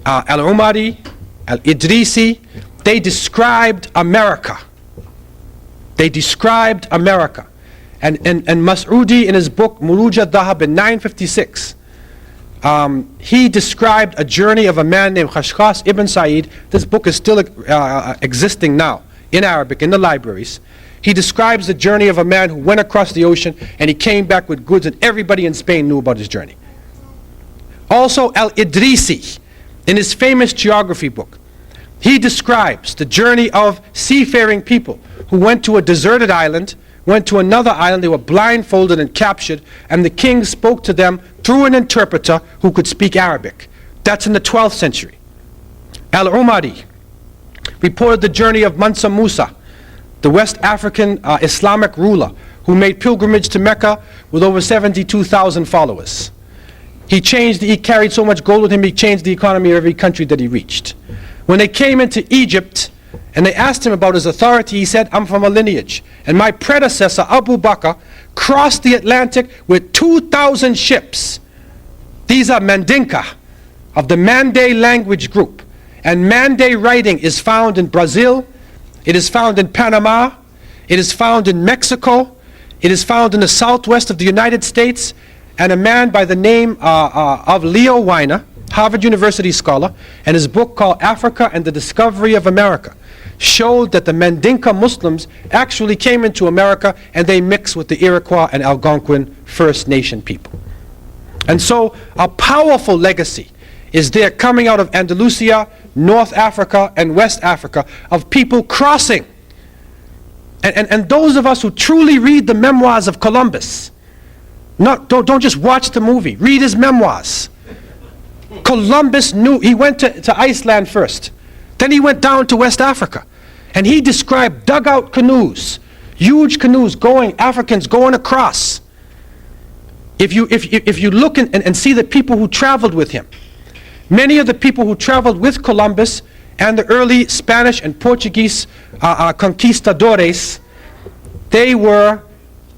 Al-Umari, Al-Idrisi, they described America. They described America. And Mas'udi, in his book Muruj al-Dhahab in 956, he described a journey of a man named Khashkhas ibn Sa'id. This book is still existing now in Arabic in the libraries. He describes the journey of a man who went across the ocean and he came back with goods, and everybody in Spain knew about his journey. Also Al-Idrisi, in his famous geography book, he describes the journey of seafaring people who went to a deserted island, went to another island, they were blindfolded and captured, and the king spoke to them through an interpreter who could speak Arabic. That's in the 12th century. Al-Umari reported the journey of Mansa Musa, the West African Islamic ruler who made pilgrimage to Mecca with over 72,000 followers. He carried so much gold with him, he changed the economy of every country that he reached. When they came into Egypt and they asked him about his authority, he said, I'm from a lineage, and my predecessor Abu Bakr crossed the Atlantic with 2,000 ships. These are Mandinka of the Mande language group, and Mande writing is found in Brazil, it is found in Panama, it is found in Mexico, it is found in the southwest of the United States. And a man by the name of Leo Weiner, Harvard University scholar, and his book called Africa and the Discovery of America, showed that the Mandinka Muslims actually came into America and they mixed with the Iroquois and Algonquin First Nation people. And so a powerful legacy is there coming out of Andalusia, North Africa, and West Africa of people crossing. And those of us who truly read the memoirs of Columbus, don't just watch the movie, read his memoirs. Columbus knew, he went to Iceland first, then he went down to West Africa, and he described dugout canoes, huge canoes Africans going across. If you look and see the people who traveled with him, many of the people who traveled with Columbus and the early Spanish and Portuguese conquistadores, they were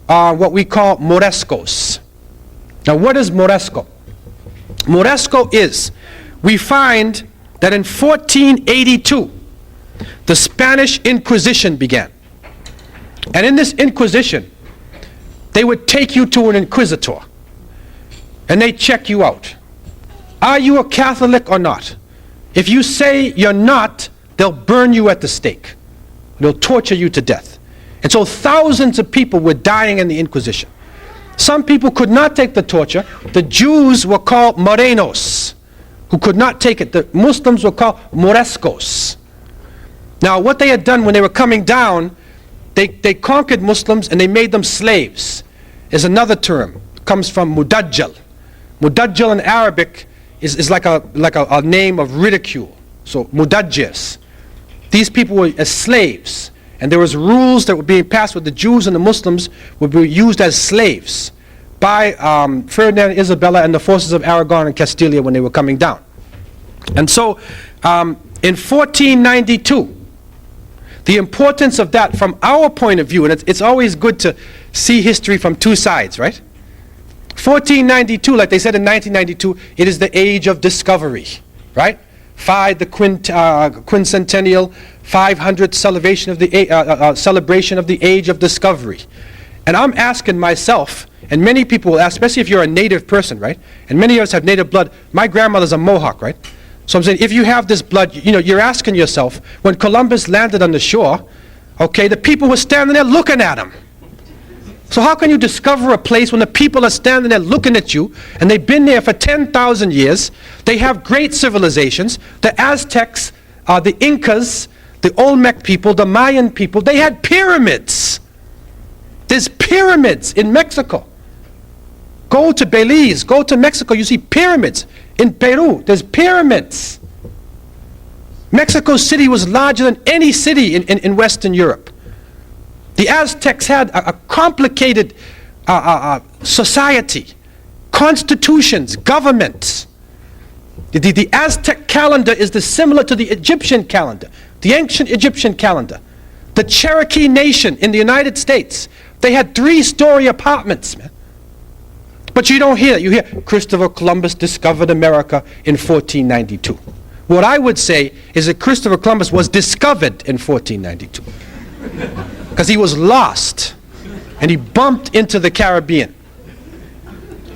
what we call Morescos. Now what is Moresco? Moresco is, we find that in 1482, the Spanish Inquisition began. And in this Inquisition, they would take you to an inquisitor, and they check you out. Are you a Catholic or not? If you say you're not, they'll burn you at the stake. They'll torture you to death. And so thousands of people were dying in the Inquisition. Some people could not take the torture. The Jews were called Morenos, who could not take it. The Muslims were called Morescos. Now what they had done when they were coming down, they conquered Muslims and they made them slaves. Is another term. It comes from Mudajjal. Mudajjal in Arabic is like a name of ridicule. So Mudajjis. These people were as slaves. And there was rules that were being passed with the Jews and the Muslims would be used as slaves by Ferdinand and Isabella and the forces of Aragon and Castilla when they were coming down. And so in 1492, the importance of that from our point of view, and it's always good to see history from two sides, right? 1492, like they said in 1992, it is the age of discovery, right? The quincentennial 500th celebration of the age of discovery. And I'm asking myself, and many people will ask, especially if you're a native person, right? And many of us have native blood. My grandmother's a Mohawk, right? So I'm saying, if you have this blood, you're asking yourself, when Columbus landed on the shore, okay, the people were standing there looking at him. So how can you discover a place when the people are standing there looking at you, and they've been there for 10,000 years, they have great civilizations, the Aztecs, the Incas, the Olmec people, the Mayan people, they had pyramids. There's pyramids in Mexico. Go to Belize, go to Mexico, you see pyramids. In Peru, there's pyramids. Mexico City was larger than any city in Western Europe. The Aztecs had a complicated society, constitutions, governments. The Aztec calendar is similar to the Egyptian calendar, the ancient Egyptian calendar. The Cherokee Nation in the United States, they had 3-story apartments, man. But you don't hear that. You hear Christopher Columbus discovered America in 1492. What I would say is that Christopher Columbus was discovered in 1492. Because he was lost. And he bumped into the Caribbean.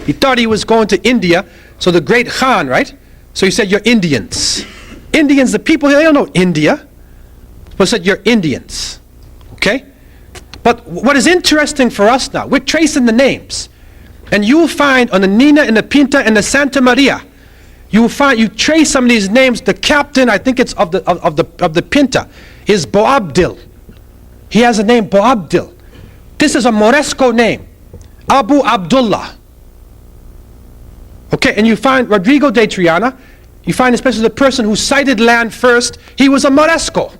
He thought he was going to India, so the great Khan, right? So he said, you're Indians. Indians, the people here, they don't know India. But he said, you're Indians. Okay? But what is interesting for us now, we're tracing the names. And you'll find on the Nina and the Pinta and the Santa Maria, you trace some of these names. The captain, I think it's of the Pinta, is Boabdil. He has a name, Boabdil. This is a Moresco name, Abu Abdullah. Okay, and you find Rodrigo de Triana, you find especially the person who sighted land first, he was a Moresco.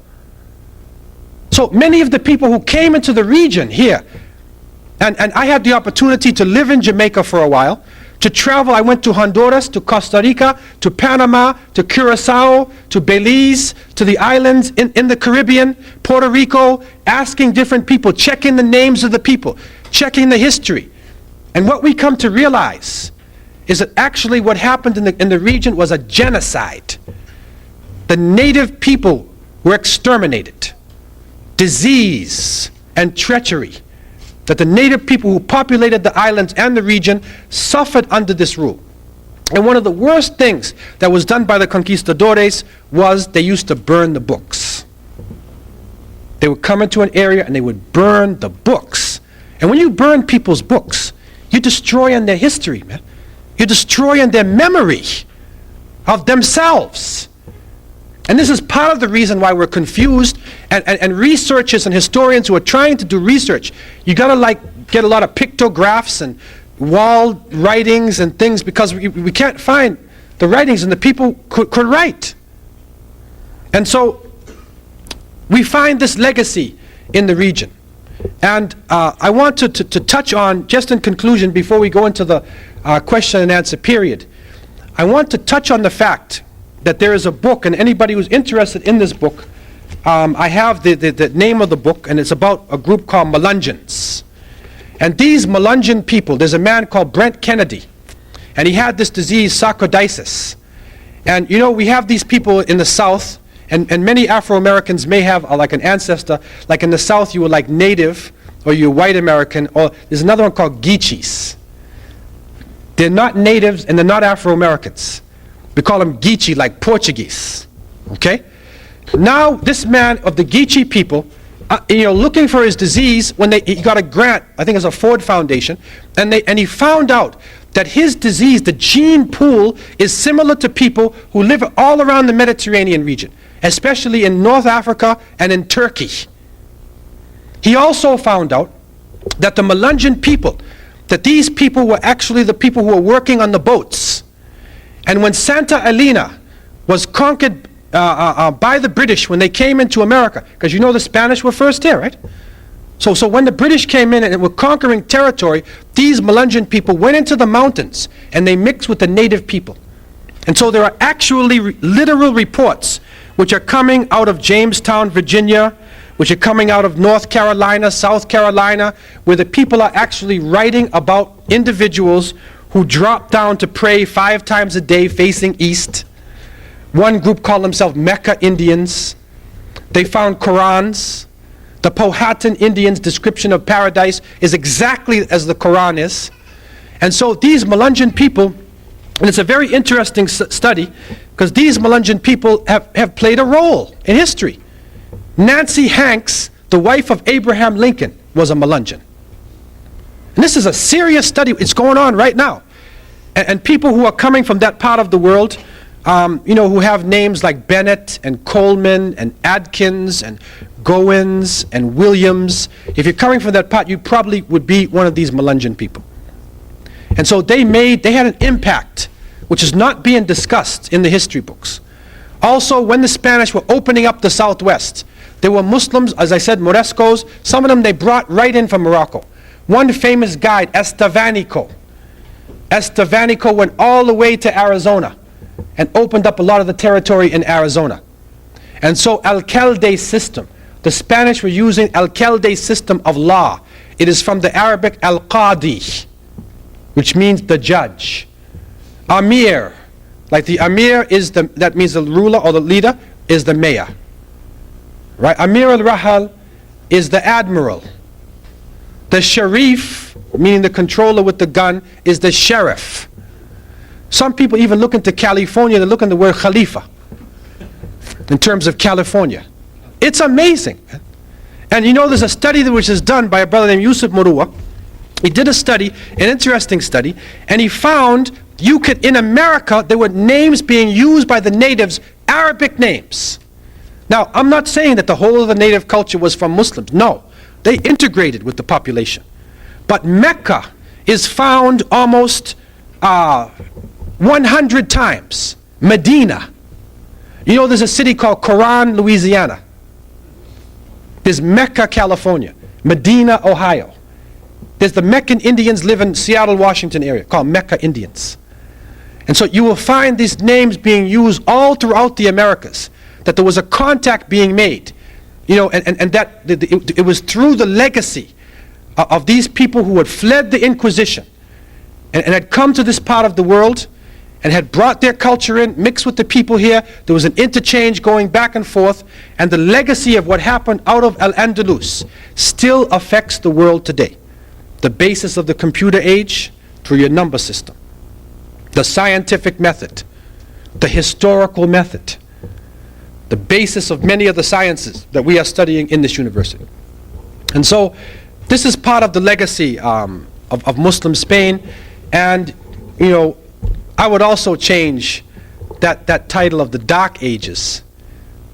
So many of the people who came into the region here, and I had the opportunity to live in Jamaica for a while, to travel. I went to Honduras, to Costa Rica, to Panama, to Curacao, to Belize, to the islands in the Caribbean, Puerto Rico, asking different people, checking the names of the people, checking the history. And what we come to realize is that actually what happened in the region was a genocide. The native people were exterminated. Disease and treachery. That the native people who populated the islands and the region suffered under this rule. And one of the worst things that was done by the conquistadores was they used to burn the books. They would come into an area and they would burn the books. And when you burn people's books, you're destroying their history, man. You're destroying their memory of themselves. And this is part of the reason why we're confused, and researchers and historians who are trying to do research, you gotta get a lot of pictographs and wall writings and things, because we can't find the writings, and the people could write. And so we find this legacy in the region. And I want to touch on, just in conclusion, before we go into the question and answer period, I want to touch on the fact that there is a book, and anybody who's interested in this book, I have the name of the book, and it's about a group called Melungeons. And these Melungeon people, there's a man called Brent Kennedy, and he had this disease, sarcoidosis. And you know, we have these people in the South, and many Afro-Americans may have like an ancestor, like in the South you were like Native, or you're white American, or there's another one called Geechees. They're not natives and they're not Afro-Americans. We call them Geechee, like Portuguese. Okay? Now, this man of the Geechee people, looking for his disease, when he got a grant, I think it's a Ford Foundation, and he found out that his disease, the gene pool, is similar to people who live all around the Mediterranean region, especially in North Africa and in Turkey. He also found out that the Melungeon people, that these people were actually the people who were working on the boats. And when Santa Elena was conquered by the British when they came into America, because you know the Spanish were first here, right? So when the British came in and were conquering territory, these Melungeon people went into the mountains and they mixed with the native people. And so there are actually literal reports which are coming out of Jamestown, Virginia, which are coming out of North Carolina, South Carolina, where the people are actually writing about individuals who dropped down to pray 5 times a day facing east. One group called themselves Mecca Indians. They found Qurans. The Powhatan Indians' description of paradise is exactly as the Quran is. And so these Melungeon people, and it's a very interesting study, because these Melungeon people have played a role in history. Nancy Hanks, the wife of Abraham Lincoln, was a Melungeon. And this is a serious study. It's going on right now. And people who are coming from that part of the world, who have names like Bennett and Coleman and Adkins and Goins and Williams, if you're coming from that part, you probably would be one of these Melungeon people. And so they had an impact which is not being discussed in the history books. Also, when the Spanish were opening up the Southwest, there were Muslims, as I said, Morescos. Some of them they brought right in from Morocco. One famous guide, Estevanico went all the way to Arizona and opened up a lot of the territory in Arizona. And so Alcalde's system, the Spanish were using Alcalde's system of law. It is from the Arabic al-Qadi, which means the judge. Amir, Like the Amir that means the ruler or the leader, is the mayor. Right? Amir al-Rahal is the admiral. The Sharif, meaning the controller with the gun, is the sheriff. Some people even look into California, they look into the word Khalifa in terms of California. It's amazing. And you know, there's a study which is done by a brother named Yusuf Murua. He did a study, an interesting study, and he found in America, there were names being used by the natives, Arabic names. Now, I'm not saying that the whole of the native culture was from Muslims. No, they integrated with the population. But Mecca is found almost 100 times. Medina. You know, there's a city called Coran, Louisiana. There's Mecca, California. Medina, Ohio. There's the Meccan Indians live in Seattle, Washington area, called Mecca Indians. And so you will find these names being used all throughout the Americas, that there was a contact being made, you know, and that it was through the legacy of these people who had fled the Inquisition and had come to this part of the world and had brought their culture in, mixed with the people here. There was an interchange going back and forth, and the legacy of what happened out of Al-Andalus still affects the world today. The basis of the computer age through your number system, the scientific method, the historical method, the basis of many of the sciences that we are studying in this university. And so this is part of the legacy of Muslim Spain. And you know, I would also change that title of the Dark Ages,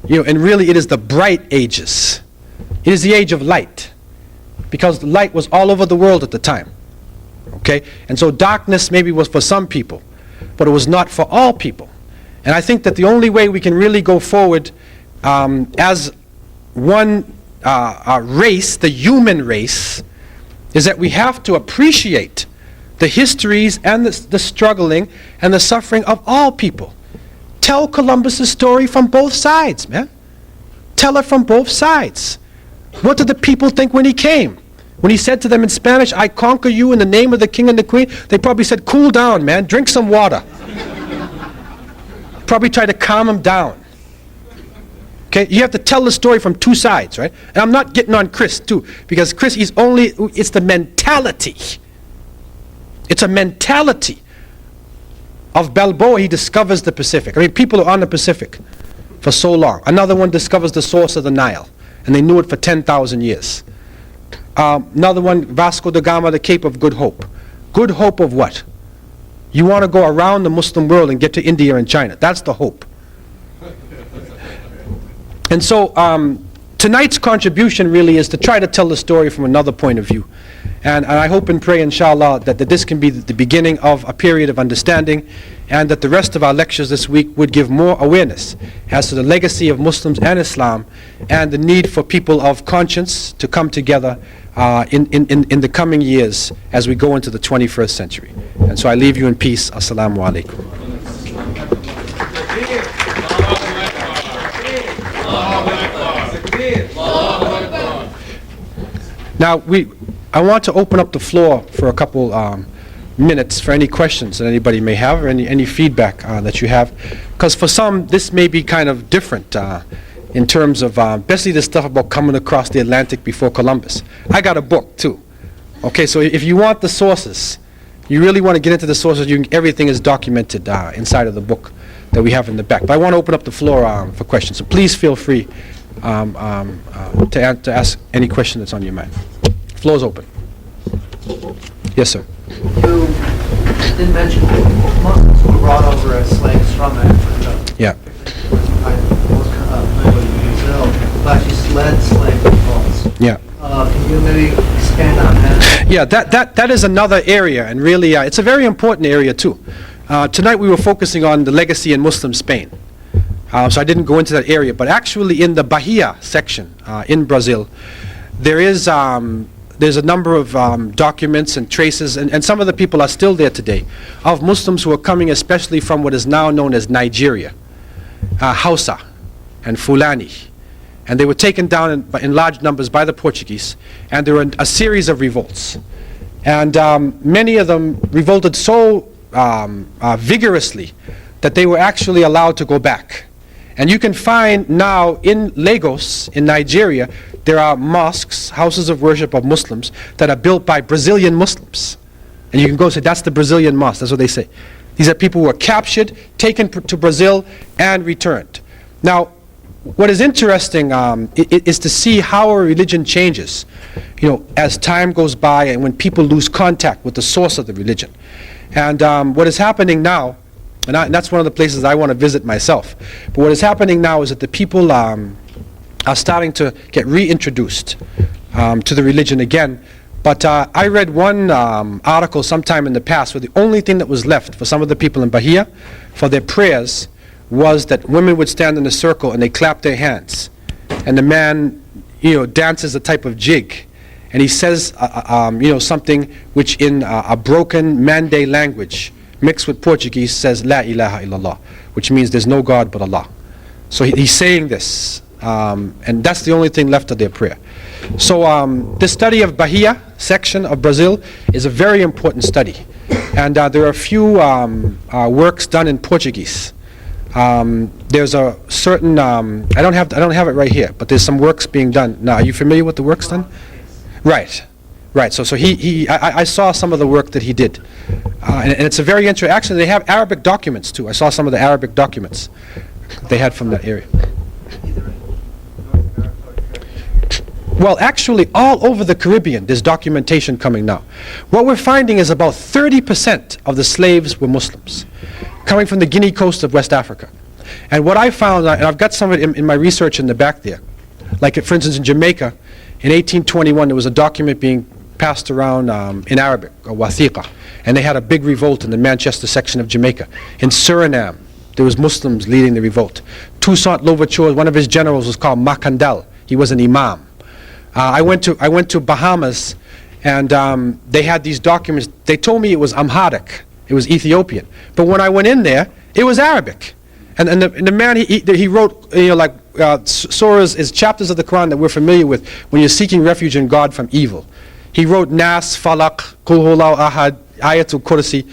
you know, and really it is the Bright Ages. It is the age of light, because the light was all over the world at the time. Okay? And so darkness maybe was for some people, but it was not for all people. And I think that the only way we can really go forward as one race, the human race, is that we have to appreciate the histories and the struggling and the suffering of all people. Tell Columbus's story from both sides, man. Tell it from both sides. What did the people think when he came? When he said to them in Spanish, "I conquer you in the name of the king and the queen," they probably said, "Cool down, man, drink some water." Probably tried to calm him down. Okay, you have to tell the story from two sides, right? And I'm not getting on Chris too, because Chris, it's the mentality. It's a mentality of Balboa. He discovers the Pacific. I mean, people are on the Pacific for so long. Another one discovers the source of the Nile, and they knew it for 10,000 years. Another one, Vasco da Gama, the Cape of Good Hope. Good hope of what? You want to go around the Muslim world and get to India and China. That's the hope. And so tonight's contribution really is to try to tell the story from another point of view. And I hope and pray, inshallah, that this can be the beginning of a period of understanding, and that the rest of our lectures this week would give more awareness as to the legacy of Muslims and Islam, and the need for people of conscience to come together in the coming years as we go into the 21st century. And so I leave you in peace. Assalamu alaikum. Now, I want to open up the floor for a couple minutes for any questions that anybody may have, or any feedback that you have. Because for some, this may be kind of different in terms of, especially the stuff about coming across the Atlantic before Columbus. I got a book too. Okay, so if you want the sources, you really want to get into the sources, everything is documented inside of the book that we have in the back. But I want to open up the floor for questions. So please feel free to ask any question that's on your mind. Floor's open. Yes, sir. You did mention Muslims were brought over as slaves from Africa. Yeah. But actually led slave revolts. Yeah. Can you maybe expand on that? Yeah, that is another area, and really it's a very important area too. Tonight we were focusing on the legacy in Muslim Spain. So I didn't go into that area, but actually in the Bahia section in Brazil, there's a number of documents and traces, and some of the people are still there today, of Muslims who are coming especially from what is now known as Nigeria, Hausa and Fulani. And they were taken down in large numbers by the Portuguese, and there were a series of revolts. And many of them revolted so vigorously that they were actually allowed to go back. And you can find now in Lagos, in Nigeria, there are mosques, houses of worship of Muslims, that are built by Brazilian Muslims. And you can go say, that's the Brazilian mosque, that's what they say. These are people who were captured, taken to Brazil, and returned. Now, what is interesting is to see how a religion changes, as time goes by and when people lose contact with the source of the religion. And what is happening now, and that's one of the places I want to visit myself, but what is happening now is that the people are starting to get reintroduced to the religion again. But I read one article sometime in the past where the only thing that was left for some of the people in Bahia for their prayers was that women would stand in a circle and they clap their hands. And the man, dances a type of jig. And he says, something which in a broken Mande language, mixed with Portuguese, says, La ilaha illallah, which means there's no God but Allah. So he's saying this. And that's the only thing left of their prayer. So this study of Bahia section of Brazil is a very important study. And there are a few works done in Portuguese. There's a certain, I don't have it right here, but there's some works being done. Now, are you familiar with the works done? Right. So I saw some of the work that he did. And it's a very interesting, actually they have Arabic documents too. I saw some of the Arabic documents they had from that area. Well, actually, all over the Caribbean, there's documentation coming now. What we're finding is about 30% of the slaves were Muslims, coming from the Guinea coast of West Africa. And what I found, and I've got some of it in my research in the back there, like for instance in Jamaica, in 1821, there was a document being passed around in Arabic, a wathiqa, and they had a big revolt in the Manchester section of Jamaica. In Suriname, there was Muslims leading the revolt. Toussaint Louverture, one of his generals was called Macandal. He was an imam. I went to Bahamas, and they had these documents. They told me it was Amharic, it was Ethiopian. But when I went in there, it was Arabic. And the man, he wrote, like surahs is chapters of the Quran that we're familiar with when you're seeking refuge in God from evil. He wrote Nas, Falaq, Qul Huwallahu Ahad, Ayatul Kursi,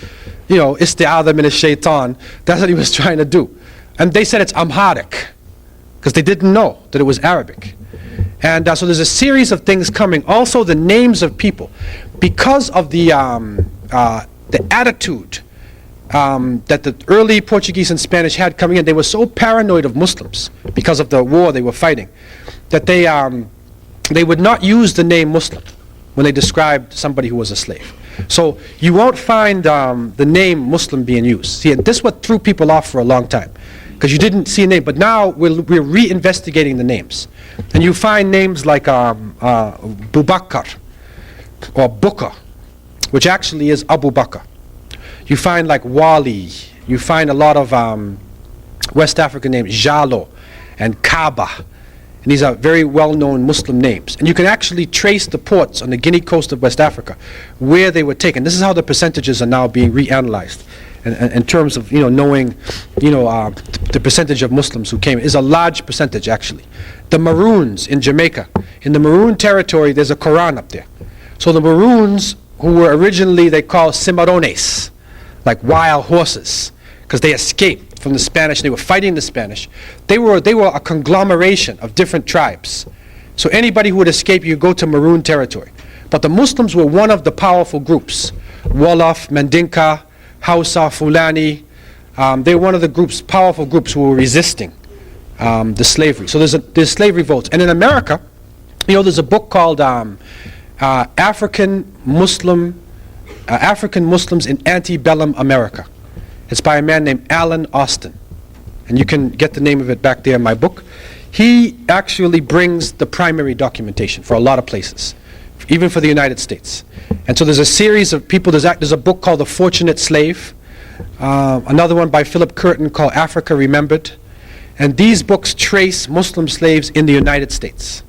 Isti'adha min ash-shaytan. That's what he was trying to do. And they said it's Amharic, because they didn't know that it was Arabic. And so there's a series of things coming. Also the names of people. Because of the attitude that the early Portuguese and Spanish had coming in, they were so paranoid of Muslims because of the war they were fighting, that they would not use the name Muslim when they described somebody who was a slave. So you won't find the name Muslim being used. See, and this is what threw people off for a long time, because you didn't see a name. But now we're reinvestigating the names. And you find names like Bubakar or Buka, which actually is Abu Bakr. You find like Wali. You find a lot of West African names, Jalo and Kaaba. And these are very well-known Muslim names. And you can actually trace the ports on the Guinea coast of West Africa where they were taken. This is how the percentages are now being reanalyzed. And in terms of knowing the percentage of Muslims who came, is a large percentage actually. The Maroons in Jamaica, in the Maroon territory, there's a Quran up there. So the Maroons, who were originally they call cimarrones, like wild horses, because they escaped from the Spanish. They were fighting the Spanish. They were a conglomeration of different tribes. So anybody who would escape, you go to Maroon territory. But the Muslims were one of the powerful groups. Wolof, Mandinka, Hausa, Fulani. They were one of the groups, powerful groups who were resisting the slavery. So there's slave revolts. And in America, there's a book called African Muslims in Antebellum America. It's by a man named Alan Austin. And you can get the name of it back there in my book. He actually brings the primary documentation for a lot of places, even for the United States. And so there's a series of people. There's a book called The Fortunate Slave, another one by Philip Curtin called Africa Remembered. And these books trace Muslim slaves in the United States.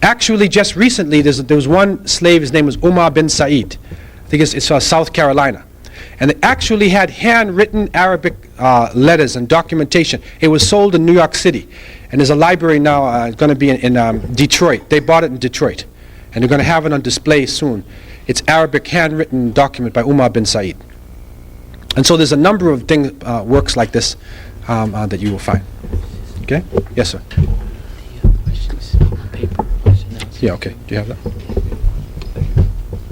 Actually, just recently, there was one slave, his name was Umar bin Said. I think it's South Carolina. And they actually had handwritten Arabic letters and documentation. It was sold in New York City. And there's a library now, it's going to be in Detroit. They bought it in Detroit. And they're going to have it on display soon. It's Arabic handwritten document by Umar bin Said. And so there's a number of things, works like this that you will find. Okay? Yes, sir. Yeah, okay. Do you have that?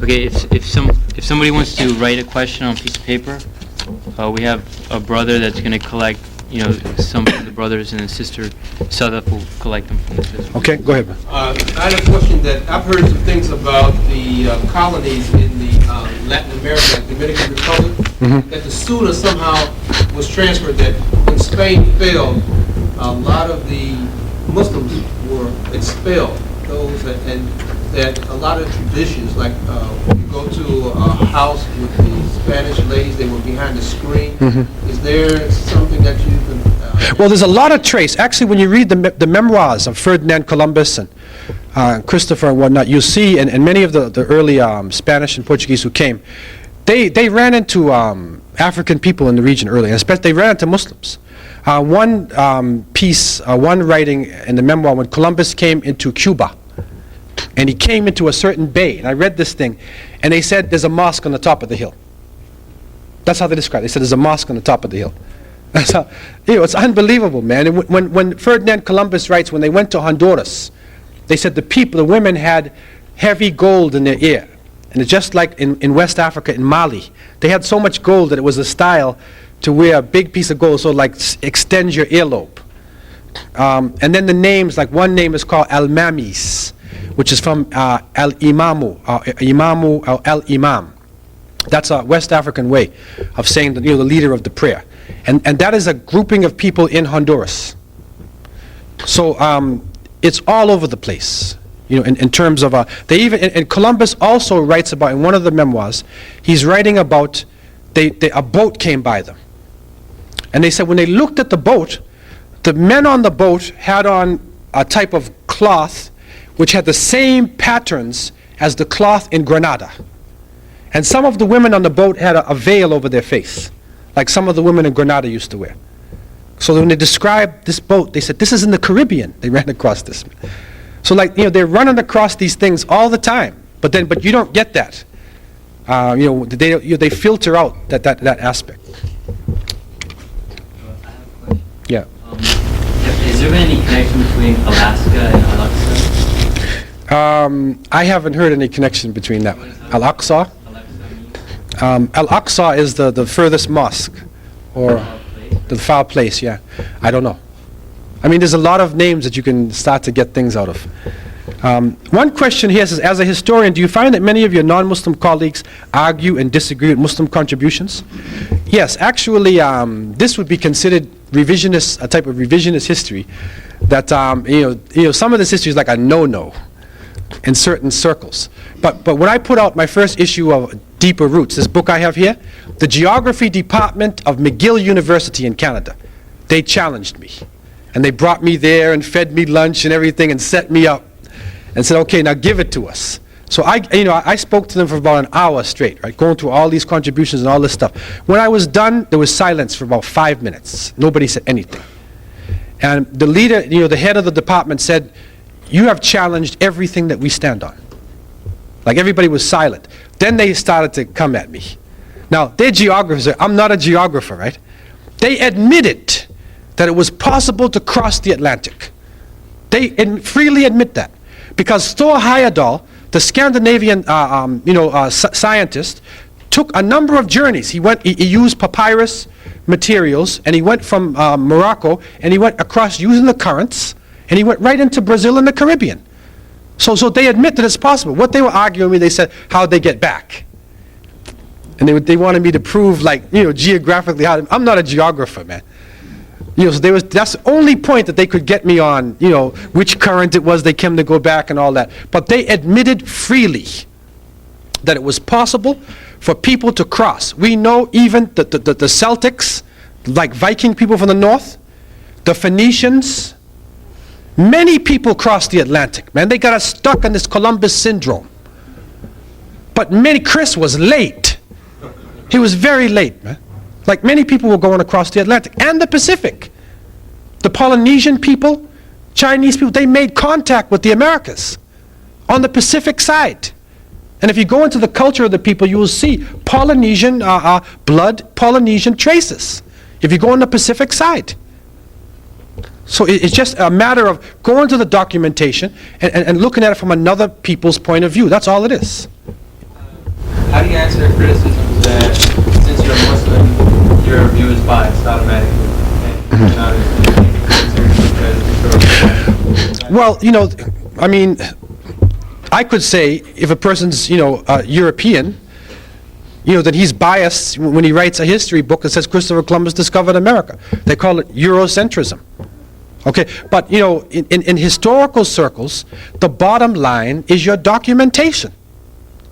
Okay, if somebody wants to write a question on a piece of paper, we have a brother that's going to collect, some of the brothers, and then Sister Sadaf will collect them from the sister. Okay, go ahead, man. I had a question that I've heard some things about the colonies in the Latin America, like Dominican Republic, that the Sula somehow was transferred, that when Spain fell, a lot of the Muslims were expelled. And that a lot of traditions, like you go to a house with the Spanish ladies, they were behind the screen. Is there something that you can... Well, there's a lot of trace. Actually, when you read the memoirs of Ferdinand Columbus and Christopher and whatnot, you'll see, and many of the early Spanish and Portuguese who came, they ran into African people in the region early, and especially they ran into Muslims. One writing in the memoir, when Columbus came into Cuba, and he came into a certain bay, and I read this thing, and they said there's a mosque on the top of the hill. That's how they described it. They said there's a mosque on the top of the hill. That's how, it's unbelievable, man. And when Ferdinand Columbus writes, when they went to Honduras, they said the women had heavy gold in their ear. And it's just like in West Africa, in Mali, they had so much gold that it was a style to wear a big piece of gold, so like extends your earlobe. And then the names, like one name is called Al-Mamis, which is from Al-Imamu, Al-Imam. That's a West African way of saying the leader of the prayer. And that is a grouping of people in Honduras. So it's all over the place, in terms of, they even, and Columbus also writes about, in one of the memoirs, he's writing about, a boat came by them. And they said when they looked at the boat, the men on the boat had on a type of cloth which had the same patterns as the cloth in Granada. And some of the women on the boat had a veil over their face, like some of the women in Granada used to wear. So when they described this boat, they said, this is in the Caribbean. They ran across this. So they're running across these things all the time, but you don't get that. They filter out that aspect. I have a question. Yeah. Is there any connection between Alaska and Al-Aqsa? I haven't heard any connection between that. Al-Aqsa? Al-Aqsa Al-Aqsa is the furthest mosque, or the foul place, yeah. I don't know. I mean, there's a lot of names that you can start to get things out of. One question here says, as a historian, do you find that many of your non-Muslim colleagues argue and disagree with Muslim contributions? Yes, actually, this would be considered revisionist, a type of revisionist history. That some of this history is like a no-no in certain circles. But when I put out my first issue of Deeper Roots, this book I have here, the Geography Department of McGill University in Canada, they challenged me. And they brought me there and fed me lunch and everything and set me up and said, okay, now give it to us. So I spoke to them for about an hour straight, right, going through all these contributions and all this stuff. When I was done, there was silence for about 5 minutes. Nobody said anything. And the leader, the head of the department said, you have challenged everything that we stand on. Like everybody was silent. Then they started to come at me. Now, they're geographers. I'm not a geographer, right? They admitted that it was possible to cross the Atlantic. They freely admit that. Because Thor Heyerdahl, the Scandinavian scientist, took a number of journeys. He used papyrus materials, and he went from Morocco, and he went across using the currents, and he went right into Brazil and the Caribbean. So they admit that it's possible. What they were arguing with me, they said, how'd they get back? And they wanted me to prove, geographically how. I'm not a geographer, man. So that's the only point that they could get me on, which current it was they came to go back and all that. But they admitted freely that it was possible for people to cross. We know even the Celtics, like Viking people from the north, the Phoenicians, many people crossed the Atlantic, man. They got us stuck in this Columbus syndrome. But Chris was late. He was very late, man. Like many people were going across the Atlantic and the Pacific. The Polynesian people, Chinese people, they made contact with the Americas on the Pacific side. And if you go into the culture of the people, you will see Polynesian blood, Polynesian traces, if you go on the Pacific side. So it's just a matter of going to the documentation and looking at it from another people's point of view. That's all it is. How do you answer criticisms that since you're a Muslim, your view is biased automatically? And you're not as Well, I mean, I could say if a person's, European, that he's biased when he writes a history book that says Christopher Columbus discovered America. They call it Eurocentrism. Okay, but in historical circles, the bottom line is your documentation.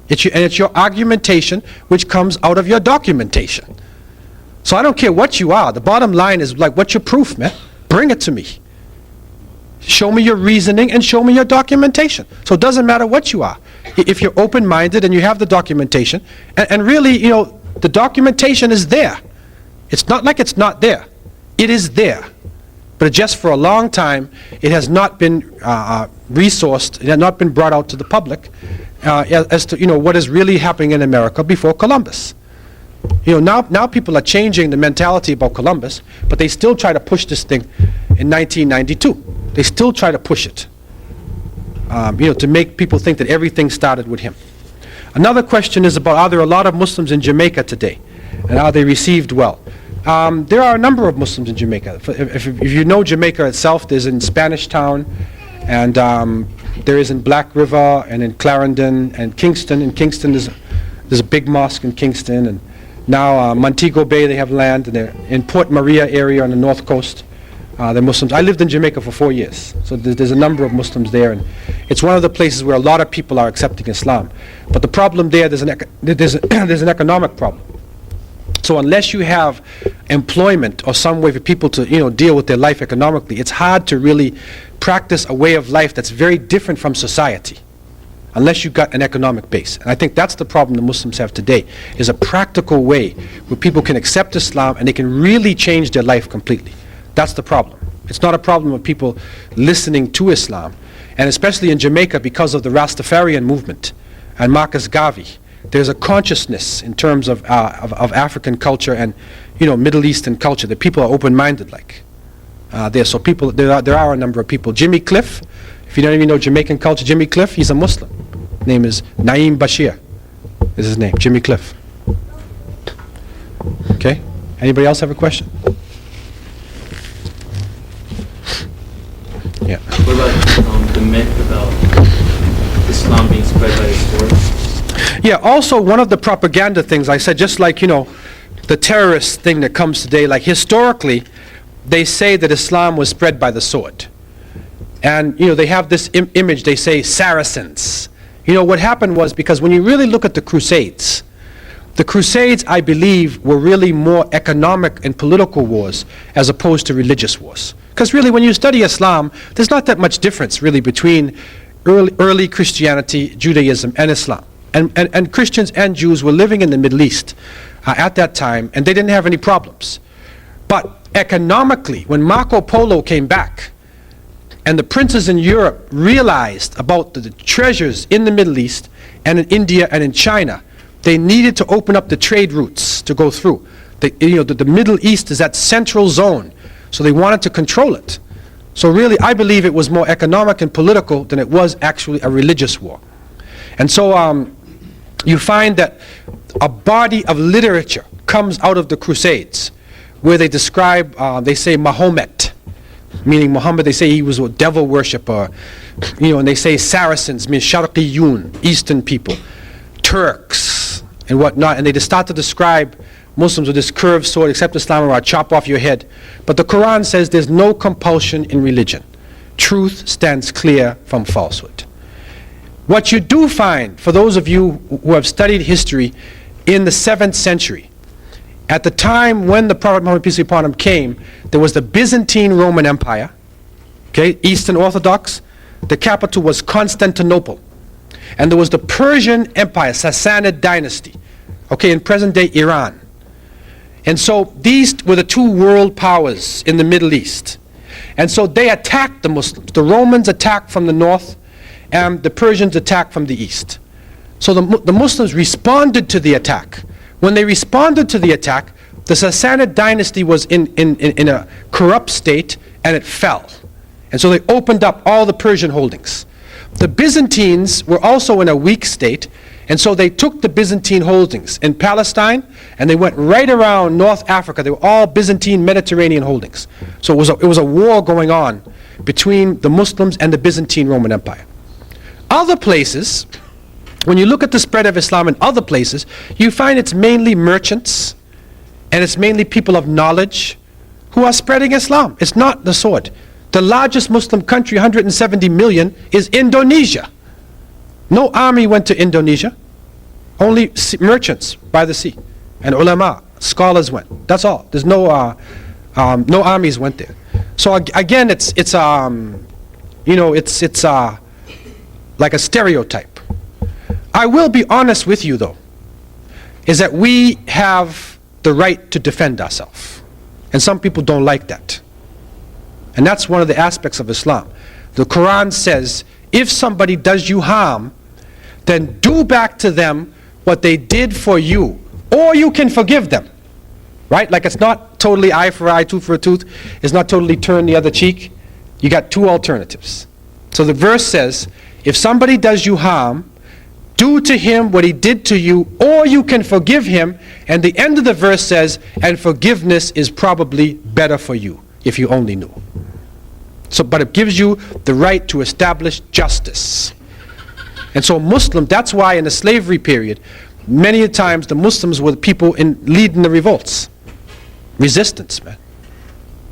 It's your argumentation which comes out of your documentation. So I don't care what you are. The bottom line is like, what's your proof, man? Bring it to me. Show me your reasoning and show me your documentation. So it doesn't matter what you are. If you're open-minded and you have the documentation, and really, the documentation is there. It's not like it's not there. It is there. But just for a long time, it has not been resourced, it has not been brought out to the public as to what is really happening in America before Columbus. Now people are changing the mentality about Columbus, but they still try to push this thing in 1992. They still try to push it, to make people think that everything started with him. Another question is about, are there a lot of Muslims in Jamaica today, and are they received well? There are a number of Muslims in Jamaica. If you know Jamaica itself, there's in Spanish Town, and there is in Black River, and in Clarendon, and Kingston. In Kingston, there's a big mosque in Kingston, and now Montego Bay, they have land, and they're in Port Maria area on the north coast. They're Muslims. I lived in Jamaica for 4 years, so there's a number of Muslims there, and it's one of the places where a lot of people are accepting Islam. But the problem there, there's an economic problem. So unless you have employment or some way for people to deal with their life economically, it's hard to really practice a way of life that's very different from society, unless you've got an economic base. And I think that's the problem the Muslims have today, is a practical way where people can accept Islam and they can really change their life completely. That's the problem. It's not a problem of people listening to Islam, and especially in Jamaica because of the Rastafarian movement and Marcus Garvey. There's a consciousness in terms of African culture and Middle Eastern culture that people are open-minded like. So there are a number of people. Jimmy Cliff, if you don't even know Jamaican culture, Jimmy Cliff, he's a Muslim. His name is Naeem Bashir. Is his name, Jimmy Cliff. Okay. Anybody else have a question? Yeah. What about the myth about Islam being spread by the sword? Yeah, also one of the propaganda things I said, just like, the terrorist thing that comes today, like historically, they say that Islam was spread by the sword. And, they have this image, they say Saracens. What happened was, because when you really look at the Crusades, I believe, were really more economic and political wars as opposed to religious wars. Because really, when you study Islam, there's not that much difference really between early Christianity, Judaism, and Islam. And Christians and Jews were living in the Middle East at that time, and they didn't have any problems. But economically, when Marco Polo came back, and the princes in Europe realized about the treasures in the Middle East, and in India, and in China, they needed to open up the trade routes to go through. The Middle East is that central zone, so they wanted to control it. So really, I believe it was more economic and political than it was actually a religious war. And so you find that a body of literature comes out of the Crusades, where they describe, they say Mahomet, meaning Muhammad, they say he was a devil worshipper, and they say Saracens, means Sharqiyun, Eastern people, Turks, and whatnot, and they just start to describe Muslims with this curved sword, accept Islam or I'll chop off your head. But the Quran says there's no compulsion in religion. Truth stands clear from falsehood. What you do find, for those of you who have studied history, in the 7th century, at the time when the Prophet Muhammad, peace be upon him, came, there was the Byzantine Roman Empire, okay, Eastern Orthodox. The capital was Constantinople. And there was the Persian Empire, Sassanid dynasty, okay, in present-day Iran. And so these were the two world powers in the Middle East. And so they attacked the Muslims. The Romans attacked from the north, and the Persians attacked from the east. So the Muslims responded to the attack When they responded to the attack, the Sassanid dynasty was in a corrupt state, and it fell. And so they opened up all the Persian holdings. The Byzantines were also in a weak state, and so they took the Byzantine holdings in Palestine, and they went right around North Africa. They were all Byzantine Mediterranean holdings. So it was a war going on between the Muslims and the Byzantine Roman Empire. Other places, when you look at the spread of Islam in other places, you find it's mainly merchants, and it's mainly people of knowledge who are spreading Islam. It's not the sword. The largest Muslim country, 170 million, is Indonesia. No army went to Indonesia. Only merchants by the sea. And ulama, scholars went. That's all. There's no armies went there. So again, it's like a stereotype. I will be honest with you though, is that we have the right to defend ourselves. And some people don't like that. And that's one of the aspects of Islam. The Quran says, if somebody does you harm, then do back to them what they did for you, or you can forgive them. Right? Like it's not totally eye for eye, tooth for a tooth. It's not totally turn the other cheek. You got two alternatives. So the verse says, if somebody does you harm, do to him what he did to you, or you can forgive him. And the end of the verse says, and forgiveness is probably better for you, if you only knew. So, but it gives you the right to establish justice. And so Muslim, that's why in the slavery period, many times the Muslims were the people leading the revolts. Resistance, man.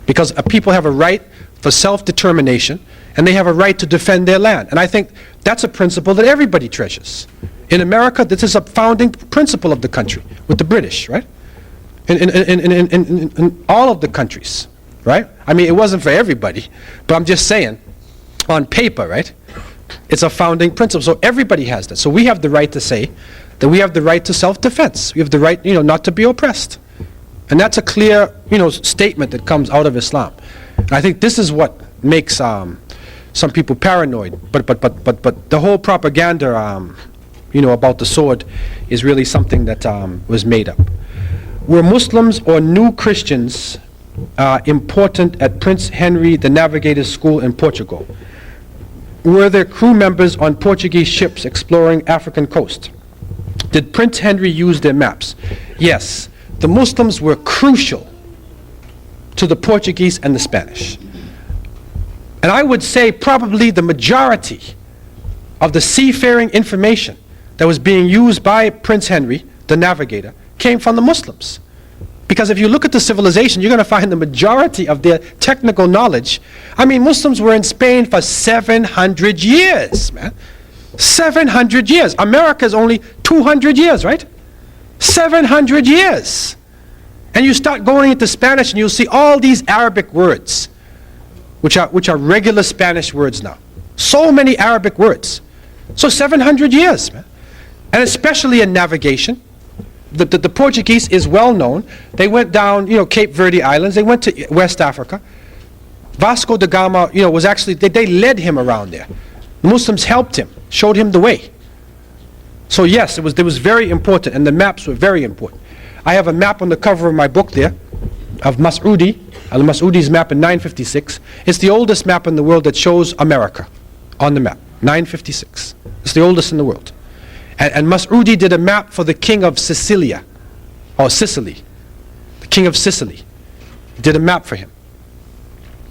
Because people have a right for self-determination, and they have a right to defend their land. And I think that's a principle that everybody treasures. In America, this is a founding principle of the country, with the British, right? In all of the countries, right? I mean, it wasn't for everybody, but I'm just saying, on paper, right? It's a founding principle, so everybody has that. So we have the right to say that we have the right to self-defense. We have the right, not to be oppressed. And that's a clear, statement that comes out of Islam. And I think this is what makes some people paranoid. But the whole propaganda, about the sword is really something that was made up. Were Muslims or new Christians important at Prince Henry the Navigator's School in Portugal? Were there crew members on Portuguese ships exploring African coast? Did Prince Henry use their maps? Yes. The Muslims were crucial to the Portuguese and the Spanish. And I would say probably the majority of the seafaring information that was being used by Prince Henry, the navigator, came from the Muslims. Because if you look at the civilization, you're going to find the majority of their technical knowledge. I mean, Muslims were in Spain for 700 years, man. 700 years. America is only 200 years, right? 700 years. And you start going into Spanish and you'll see all these Arabic words, which are regular Spanish words now. So many Arabic words. So 700 years, man. And especially in navigation. The Portuguese is well known. They went down, Cape Verde Islands. They went to West Africa. Vasco da Gama, was actually, they led him around there. The Muslims helped him, showed him the way. So yes, it was very important, and the maps were very important. I have a map on the cover of my book there of Mas'udi, al-Mas'udi's map in 956. It's the oldest map in the world that shows America on the map, 956. It's the oldest in the world. And Mas'udi did a map for the king of Sicilia, or Sicily, the king of Sicily. He did a map for him.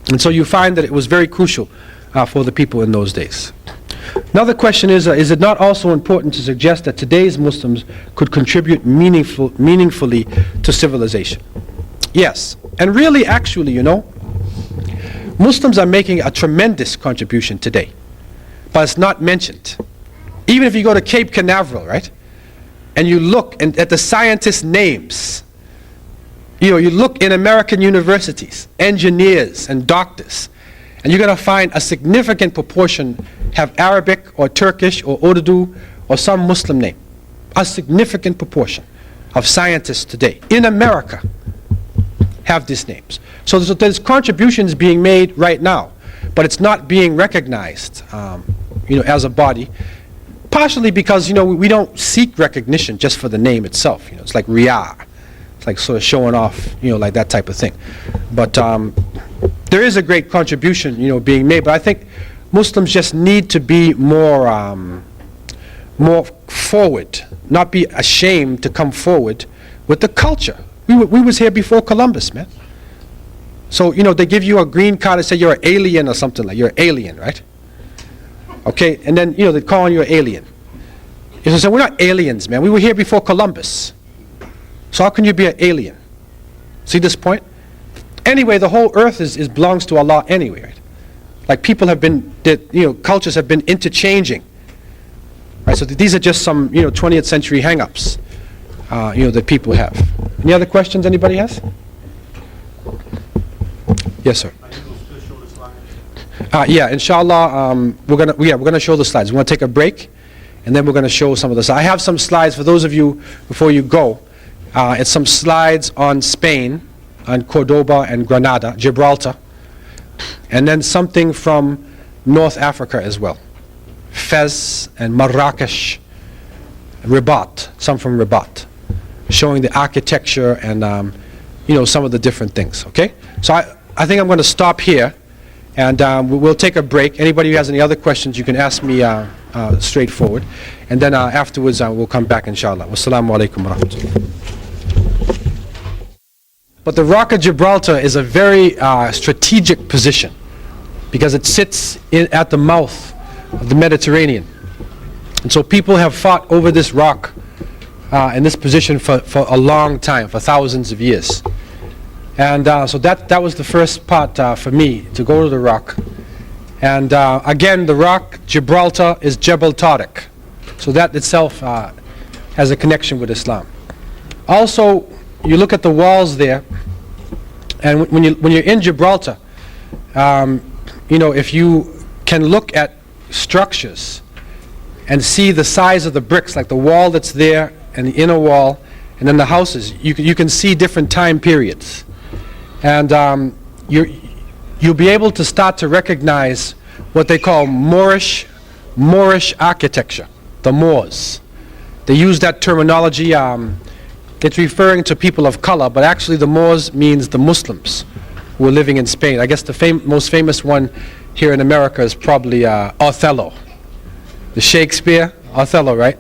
And so you find that it was very crucial for the people in those days. Another question is it not also important to suggest that today's Muslims could contribute meaningfully to civilization? Yes. And really, actually, Muslims are making a tremendous contribution today, but it's not mentioned. Even if you go to Cape Canaveral, right, and you look at the scientists' names, you look in American universities, engineers and doctors, and you're going to find a significant proportion have Arabic or Turkish or Urdu or some Muslim name. A significant proportion of scientists today in America have these names. So there's contributions being made right now, but it's not being recognized, as a body. partially because, we don't seek recognition just for the name itself. It's like riyah. It's like sort of showing off, like that type of thing. But there is a great contribution, being made. But I think Muslims just need to be more forward, not be ashamed to come forward with the culture. We was here before Columbus, man. So, they give you a green card and say you're an alien or something like, you're an alien, right? Okay, and then, they call you an alien. You say, we're not aliens, man. We were here before Columbus. So how can you be an alien? See this point? Anyway, the whole earth belongs to Allah anyway, right? Like people have been, cultures have been interchanging. Right, so these are just some, 20th century hang-ups, that people have. Any other questions anybody has? Yes, sir. Yeah, inshallah, we're gonna show the slides. We're gonna take a break, and then we're gonna show some of the slides. I have some slides for those of you before you go. It's some slides on Spain, on Cordoba and Granada, Gibraltar, and then something from North Africa as well, Fez and Marrakesh, Rabat, some from Rabat, showing the architecture and some of the different things. Okay, so I think I'm going to stop here, and we'll take a break. Anybody who has any other questions, you can ask me straightforward, and then afterwards we'll come back, inshallah. Wassalamu alaikum wa rahmatullah. But the Rock of Gibraltar is a very strategic position because it sits at the mouth of the Mediterranean. And so people have fought over this rock in this position for a long time, for thousands of years. And so that was the first part for me, to go to the rock. And again, the rock, Gibraltar, is Jebel Tariq. So that itself has a connection with Islam. Also, you look at the walls there, and when you're in Gibraltar, if you can look at structures and see the size of the bricks, like the wall that's there and the inner wall, and then the houses, you can see different time periods. And you'll be able to start to recognize what they call Moorish architecture, the Moors. They use that terminology. It's referring to people of color, but actually the Moors means the Muslims who were living in Spain. I guess the most famous one here in America is probably Othello. The Shakespeare, Othello, right?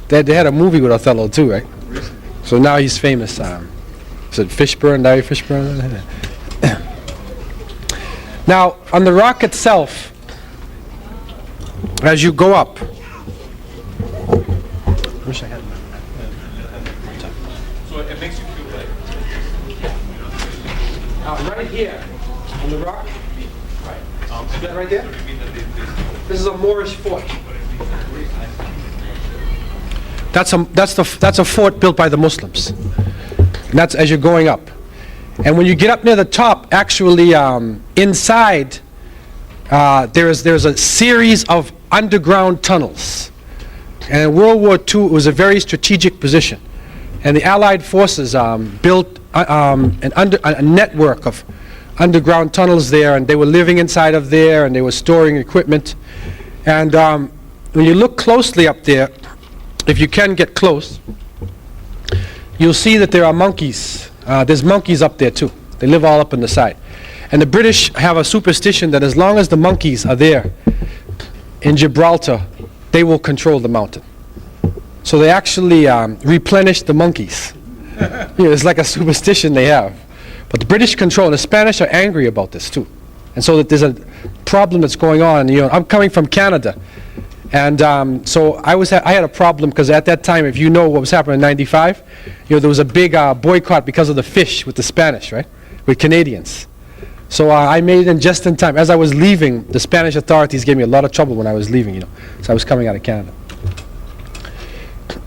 They had a movie with Othello too, right? So now he's famous. Is it Fishburne, Larry Fishburne? Now, on the rock itself, as you go up, wish I had. So it makes you feel like... Right here, on the rock, is that right there? This is a Moorish fort. That's a fort built by the Muslims. And that's as you're going up. And when you get up near the top, actually inside, there's a series of underground tunnels. And in World War II, it was a very strategic position. And the Allied forces built a network of underground tunnels there, and they were living inside of there, and they were storing equipment. And when you look closely up there, if you can get close, you'll see that there are monkeys. There's monkeys up there too. They live all up on the side. And the British have a superstition that as long as the monkeys are there in Gibraltar, they will control the mountain. So they actually replenish the monkeys. It's like a superstition they have. But the British control, and the Spanish are angry about this too. And so that there's a problem that's going on. I'm coming from Canada. And so I had a problem because at that time, if you know what was happening in '95, there was a big boycott because of the fish with the Spanish, right? With Canadians. So I made it in just in time. As I was leaving, the Spanish authorities gave me a lot of trouble when I was leaving, So I was coming out of Canada.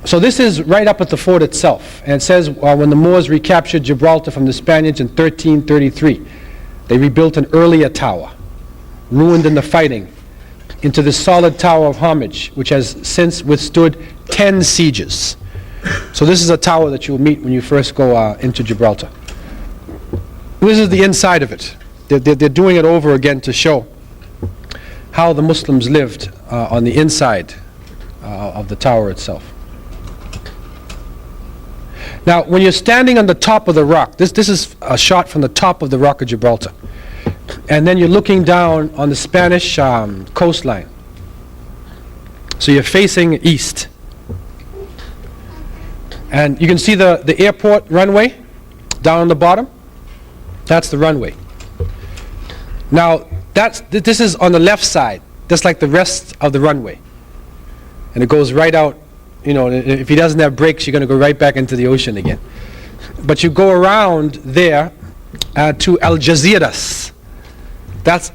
So this is right up at the fort itself. And it says when the Moors recaptured Gibraltar from the Spaniards in 1333, they rebuilt an earlier tower, ruined in the fighting, into this solid tower of homage, which has since withstood 10 sieges. So this is a tower that you'll meet when you first go into Gibraltar. This is the inside of it. They're doing it over again to show how the Muslims lived on the inside of the tower itself. Now, when you're standing on the top of the rock, this is a shot from the top of the Rock of Gibraltar, and then you're looking down on the Spanish coastline. So you're facing east. And you can see the airport runway down on the bottom. That's the runway. Now, this is on the left side, just like the rest of the runway. And it goes right out, you know, if he doesn't have brakes, you're going to go right back into the ocean again. But you go around there to Al Jaziras. That's